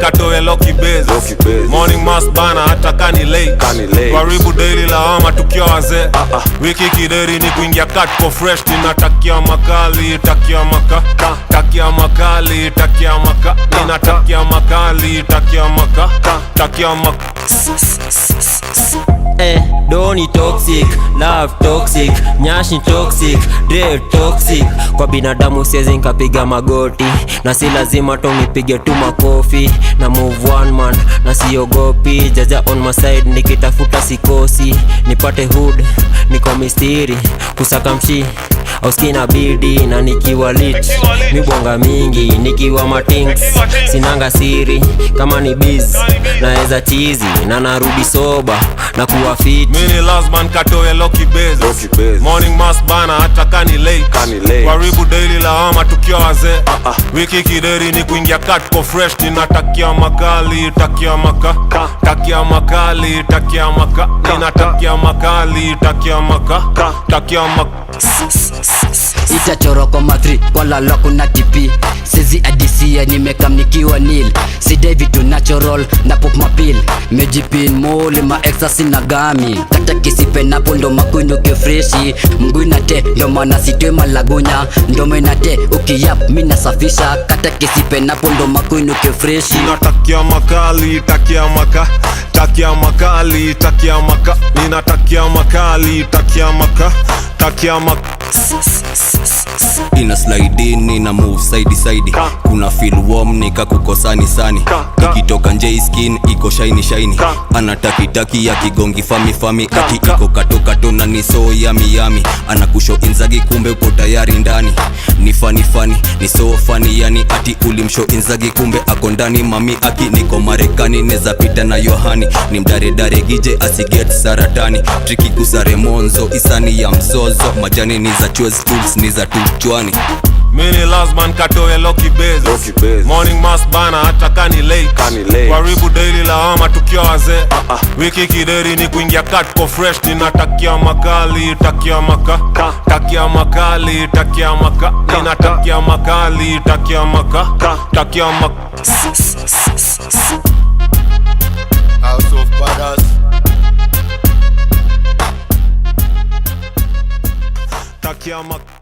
katoe Loki Bezos. Morning mass bana hata kani late. Karibu daily lawama tukiwa wazee. Wiki kideri ni kuingia cut kwa fresh. Ninatakia makali, takia maka. Takia makali, takia maka. Ninatakia makali, takia maka. Takia maka. Doni toxic, love toxic, nyashi toxic, dread toxic. Kwa binadamu siwezi nikapiga magoti, na si lazima tu nipige tu makofi. Na move one man, na siogopi. Jaja on my side, nikitafuta sikosi. Nipate hood, niko mistiri. Kusaka mshi, au skina bidi. Na nikiwa lit, mibonga mingi. Nikiwa matings, sinanga siri. Kama ni biz, naeza chizi. Na narudi soba, na kuwa fit. Mini last man katoe Loki Bezos. Morning mass bana hata kani late. Karibu daily lawama tukiwa wazee. Wiki kideri ni kuingia cut kwa fresh. Ninatakia makali, takia maka. Takia makali, takia maka. Ninatakia makali, takia maka. Takia maka. Itachoro kwa matri, kwa lalo kuna tipi. Sezi adisia nimekam nikiwa nil. Si David to natural, na pop mapil. Mejipin mole ma ecstasy na gami. Kata kisipe na pondo makuinu ke freshi. Mguina te, ndo mana sitwe malagunya. Ndo mena te, ukiyap mina safisha. Kata kisipe na pondo makuinu ke freshi. Ninatakia makali, takia maka. Takia makali, takia maka. Ninatakia makali, takia maka. Takia maka. Ina slide in, ina move side side. Kuna feel warm nika kukosani sani. Ikitoka nje skin iko shiny shiny. Anatakitaki ya kigongi fami fami. Ati iko kato na ni so yummy yummy. Anakusho Inzagi kumbe uko tayari ndani. Ni funny funny, ni so funny yani. Ati ulimsho Inzagi kumbe ako ndani. Mami aki niko Marekani neza pita na Yohani. Ni mdare gije asiget saratani. Triki kusare monzo isani ya mzozo. Majani ni za choice tools ni za tuchwani. Mini last man katoe Loki Bezos. Morning mass bana hata kani late. Karibu daily lawama tukiwa wazee. Wiki kideri ni kuingia cut kwa fresh. Ninatakia makali, takia maka. Takia makali, takia maka. Ninatakia makali, takia maka. Takia maka. House of Badass. Takia maka.